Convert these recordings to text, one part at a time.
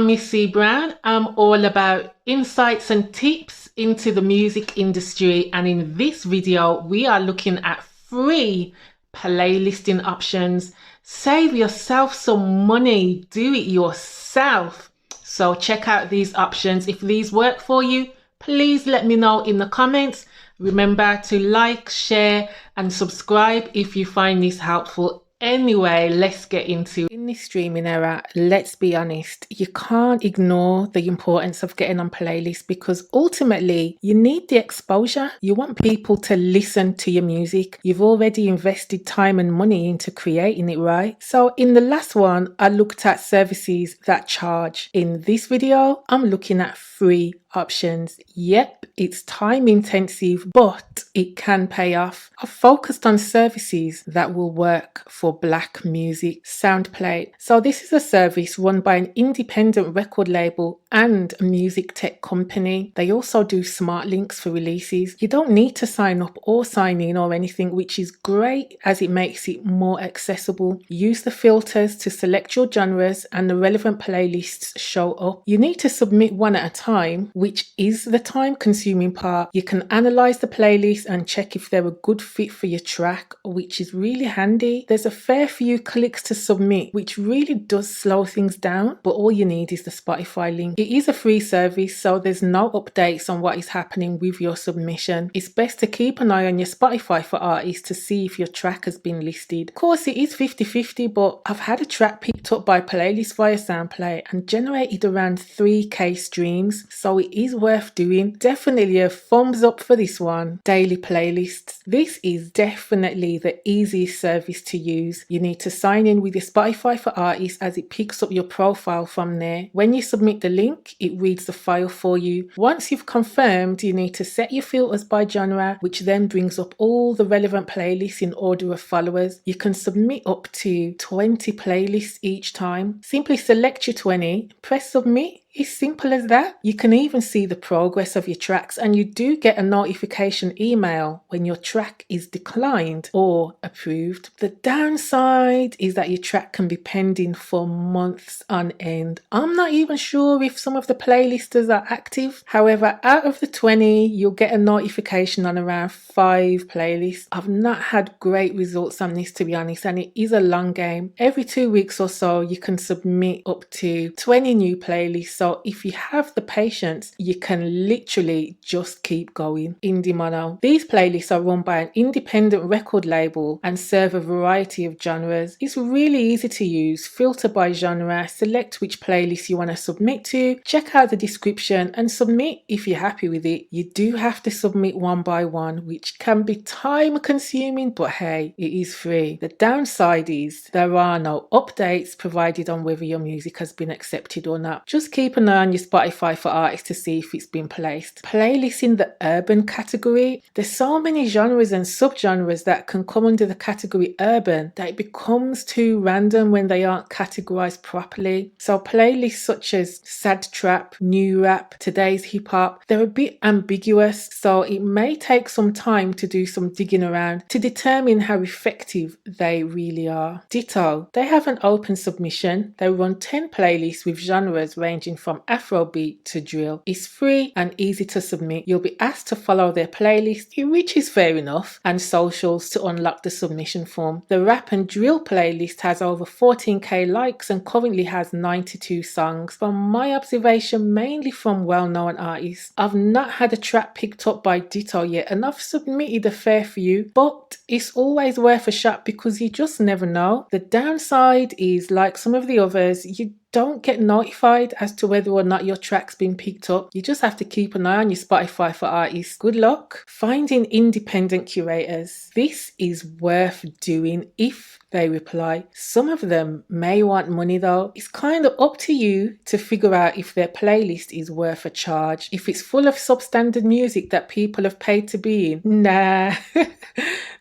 I'm Miss C Brown. I'm all about insights and tips into the music industry, and in this video we are looking at free playlisting options. Save yourself some money, do it yourself. So check out these options. If these work for you, please let me know in the comments. Remember to like, share and subscribe if you find this helpful. Anyway, let's get into in this streaming era. Let's be honest, you can't ignore the importance of getting on playlists because ultimately you need the exposure. You want people to listen to your music. You've already invested time and money into creating it, right? So in the last one, I looked at services that charge. In this video, I'm looking at free options. Yep, it's time intensive, but it can pay off. I've focused on services that will work for Black music. SoundPlay. So this is a service run by an independent record label and a music tech company. They also do smart links for releases. You don't need to sign up or sign in or anything, which is great as it makes it more accessible. Use the filters to select your genres and the relevant playlists show up. You need to submit one at a time, which is the time consuming part. You can analyze the playlist and check if they're a good fit for your track, which is really handy. There's a fair few clicks to submit, which really does slow things down, but all you need is the Spotify link. It is a free service, so there's no updates on what is happening with your submission. It's best to keep an eye on your Spotify for artists to see if your track has been listed. Of course, it is 50-50, but I've had a track picked up by playlist via SoundPlay and generated around 3k streams, so it is worth doing. Definitely a thumbs up for this one. Daily playlists. This is definitely the easiest service to use. You need to sign in with your Spotify for artists as it picks up your profile from there. When you submit the link, it reads the file for you. Once you've confirmed, you need to set your filters by genre, which then brings up all the relevant playlists in order of followers. You can submit up to 20 playlists each time. Simply select your 20, press submit. It's simple as that. You can even see the progress of your tracks, and you do get a notification email when your track is declined or approved. The downside is that your track can be pending for months on end. I'm not even sure if some of the playlisters are active. However, out of the 20, you'll get a notification on around 5 playlists. I've not had great results on this, to be honest, and it is a long game. Every 2 weeks or so, you can submit up to 20 new playlists. So if you have the patience, you can literally just keep going. Indie Mono. These playlists are run by an independent record label and serve a variety of genres. It's really easy to use. Filter by genre, select which playlist you want to submit to, check out the description and submit if you're happy with it. You do have to submit one by one, which can be time consuming, but hey, it is free. The downside is there are no updates provided on whether your music has been accepted or not. Just keep an eye on your Spotify for artists to see if it's been placed. Playlists in the urban category. There's so many genres and subgenres that can come under the category urban that it becomes too random when they aren't categorized properly. So playlists such as sad trap, new rap, today's hip hop, they're a bit ambiguous, so it may take some time to do some digging around to determine how effective they really are. Ditto. They have an open submission. They run 10 playlists with genres ranging from Afrobeat to drill. It's free and easy to submit. You'll be asked to follow their playlist, which is fair enough, and socials to unlock the submission form. The rap and drill playlist has over 14k likes and currently has 92 songs. From my observation, mainly from well-known artists. I've not had a track picked up by Ditto yet, and I've submitted a fair few, but it's always worth a shot because you just never know. The downside is, like some of the others, you don't get notified as to whether or not your track's been picked up. You just have to keep an eye on your Spotify for artists. Good luck finding independent curators. This is worth doing if they reply. Some of them may want money though. It's kind of up to you to figure out if their playlist is worth a charge. If it's full of substandard music that people have paid to be in, nah.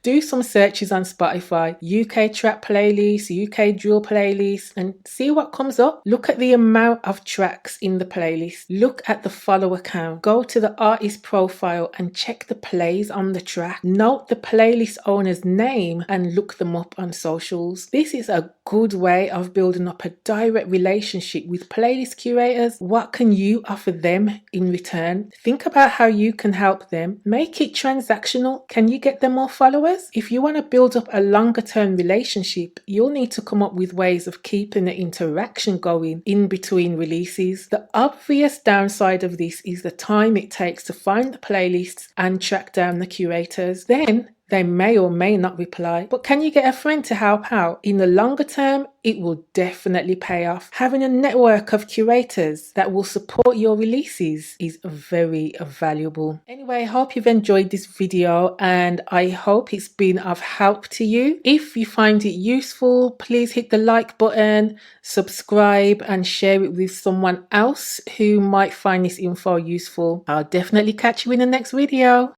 Do some searches on Spotify, UK trap playlists, UK drill playlists, and see what comes up. Look at the amount of tracks in the playlist. Look at the follower count. Go to the artist profile and check the plays on the track. Note the playlist owner's name and look them up on social socials. This is a good way of building up a direct relationship with playlist curators. What can you offer them in return? Think about how you can help them. Make it transactional. Can you get them more followers? If you want to build up a longer term relationship, you'll need to come up with ways of keeping the interaction going in between releases. The obvious downside of this is the time it takes to find the playlists and track down the curators. Then they may or may not reply, but can you get a friend to help out? In the longer term, it will definitely pay off. Having a network of curators that will support your releases is very valuable. Anyway, I hope you've enjoyed this video and I hope it's been of help to you. If you find it useful, please hit the like button, subscribe and share it with someone else who might find this info useful. I'll definitely catch you in the next video.